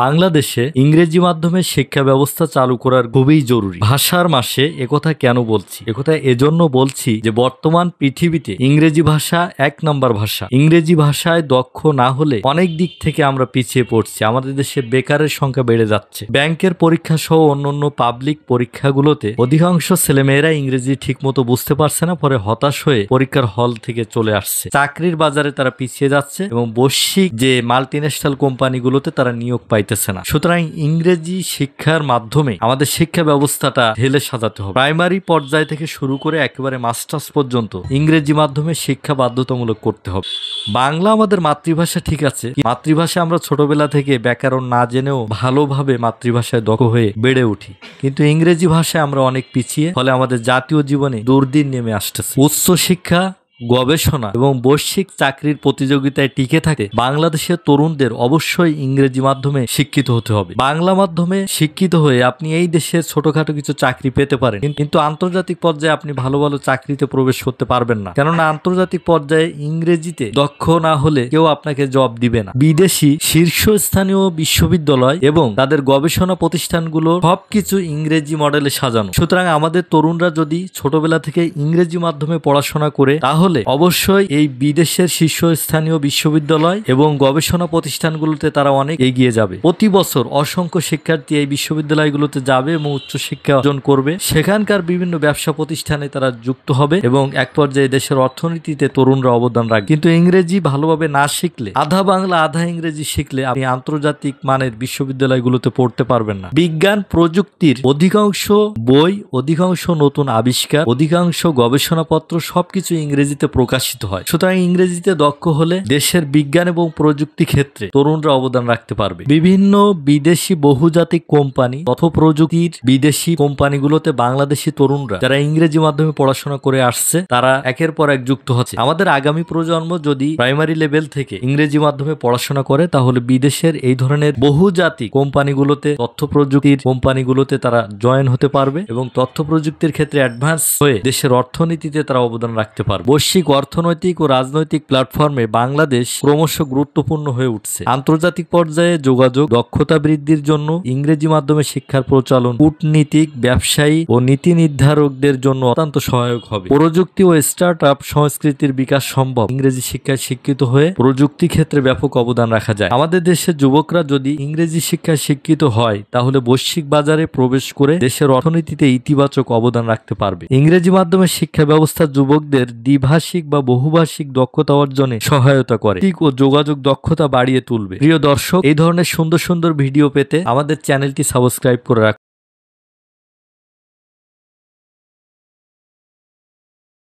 বাংলাদেশে ইংরেজি মাধ্যমে শিক্ষা ব্যবস্থা চালু করার খুবই জরুরি। ভাষার মাসে একথা কেন বলছি? একথা এজন্য বলছি যে বর্তমান পৃথিবীতে ইংরেজি ভাষা 1 নম্বর ভাষা। ইংরেজি ভাষায় দক্ষ না হলে অনেক দিক থেকে আমরা পিছিয়ে পড়ছি। আমাদের দেশে বেকারের সংখ্যা বেড়ে যাচ্ছে। ব্যাংকের পরীক্ষা সহ অন্যান্য পাবলিক পরীক্ষাগুলোতে অধিকাংশ ছেলেমেয়েরা ইংরেজি ঠিকমতো বুঝতে পারছে না, পরে হতাশ হয়ে পরীক্ষার হল থেকে চলে আসছে। চাকরির বাজারে তারা পিছিয়ে যাচ্ছে এবং বৈশ্বিক যে মাল্টিন্যাশনাল কোম্পানিগুলোতে তারা নিয়োগ পাইতেছে না। সুতরাং ইংরেজি শিক্ষার মাধ্যমে আমাদের শিক্ষা ব্যবস্থাটা ঢেলে সাজাতে হবে। প্রাইমারি পর্যায় থেকে শুরু করে একেবারে মাস্টার্স পর্যন্ত ইংরেজি মাধ্যমে শিক্ষা বাধ্যতামূলক করতে হবে। বাংলা আমাদের মাতৃভাষা, ঠিক আছে, মাতৃভাষা আমরা ছোটবেলা থেকে ব্যাকরণ না জেনেও ভালোভাবে মাতৃভাষায় দক্ষ হয়ে বেড়ে উঠি, কিন্তু ইংরেজি ভাষায় আমরা অনেক পিছিয়ে, ফলে আমাদের জাতীয় জীবনে দুর্দিন নেমে আসতেছে। উচ্চ শিক্ষা, গবেষণা এবং বৈশ্বিক চাকরির প্রতিযোগিতায় টিকে থাকে বাংলাদেশের তরুণদের অবশ্যই ইংরেজি মাধ্যমে শিক্ষিত হতে হবে। বাংলা মাধ্যমে শিক্ষিত হয়ে আপনি এই দেশের ছোটখাটো কিছু চাকরি পেতে পারেন, কিন্তু আন্তর্জাতিক পর্যায়ে আপনি ভালো ভালো চাকরিতে প্রবেশ করতে পারবেন না, কেননা আন্তর্জাতিক পর্যায়ে ইংরেজিতে দক্ষ না হলে কেউ আপনাকে জব দিবে না। বিদেশি শীর্ষস্থানীয় বিশ্ববিদ্যালয় এবং তাদের গবেষণা প্রতিষ্ঠানগুলো সবকিছু ইংরেজি মডেলে সাজানো। সুতরাং আমাদের তরুণরা যদি ছোটবেলা থেকে ইংরেজি মাধ্যমে পড়াশোনা করে তাহলে অবশ্যই এই বিদেশের শীর্ষস্থানীয় বিশ্ববিদ্যালয় এবং গবেষণা প্রতিষ্ঠানগুলোতে তারা অনেক এগিয়ে যাবে। প্রতি বছর অসংখ্য শিক্ষার্থী এই বিশ্ববিদ্যালয়গুলোতে যাবে এবং উচ্চশিক্ষা অর্জন করবে। সেখানকার বিভিন্ন ব্যবসা প্রতিষ্ঠানে তারা যুক্ত হবে এবং এক পর্যায়ে দেশের অর্থনীতিতে তরুণরা অবদান রাখবে। কিন্তু ইংরেজি ভালোভাবে না শিখলে, আধা বাংলা আধা ইংরেজি শিখলে আপনি আন্তর্জাতিক মানের বিশ্ববিদ্যালয়গুলোতে পড়তে পারবেন না। বিজ্ঞান প্রযুক্তির অধিকাংশ বই, অধিকাংশ নতুন আবিষ্কার, অধিকাংশ গবেষণাপত্র সবকিছু ইংরেজিতে প্রকাশিত হয়। সুতরাং ইংরেজিতে দক্ষ হলে দেশের বিজ্ঞান এবং প্রযুক্তি ক্ষেত্রে তরুণরা অবদান রাখতে পারবে। বিভিন্ন বিদেশি বহুজাতিক কোম্পানি, তথ্য প্রযুক্তির বিদেশি কোম্পানিগুলোতে বাংলাদেশি তরুণরা যারা ইংরেজি মাধ্যমে পড়াশোনা করে আসছে তারা একের পর এক যুক্ত হচ্ছে। আমাদের আগামী প্রজন্ম যদি প্রাইমারি লেভেল থেকে ইংরেজি মাধ্যমে পড়াশোনা করে তাহলে বিদেশের এই ধরনের বহুজাতিক কোম্পানিগুলোতে, তথ্য প্রযুক্তির কোম্পানিগুলোতে তারা জয়েন হতে পারবে এবং তথ্য প্রযুক্তির ক্ষেত্রে অ্যাডভান্স হয়ে দেশের অর্থনীতিতে তারা অবদান রাখতে পারবে। বৈশ্বিক অর্থনৈতিক ও রাজনৈতিক প্ল্যাটফর্মে বাংলাদেশ ক্রমশ গুরুত্বপূর্ণ হয়ে উঠছে। আন্তর্জাতিক পর্যায়ে যোগাযোগ দক্ষতা বৃদ্ধির জন্য ইংরেজি মাধ্যমে শিক্ষার প্রচলন কূটনীতিক, ব্যবসায়ী ও নীতি নির্ধারকদের জন্য অত্যন্ত সহায়ক হবে। প্রযুক্তি ও স্টার্ট আপ সংস্কৃতির বিকাশ সম্ভব ইংরেজি শিক্ষায় শিক্ষিত হয়ে প্রযুক্তি ক্ষেত্রে ব্যাপক অবদান রাখা যায়। আমাদের দেশের যুবকরা যদি ইংরেজি শিক্ষায় শিক্ষিত হয় তাহলে বৈশ্বিক বাজারে প্রবেশ করে দেশের অর্থনীতিতে ইতিবাচক অবদান রাখতে পারবে। ইংরেজি মাধ্যমে শিক্ষা ব্যবস্থা যুবকদের দ্বিভাষিক বা বহুভাষিক দক্ষতা অর্জনে সহায়তা করে ও যোগাযোগ দক্ষতা বাড়িয়ে তুলবে। প্রিয় দর্শক, এই ধরনের সুন্দর সুন্দর ভিডিও পেতে আমাদের চ্যানেলটি সাবস্ক্রাইব করে রাখুন।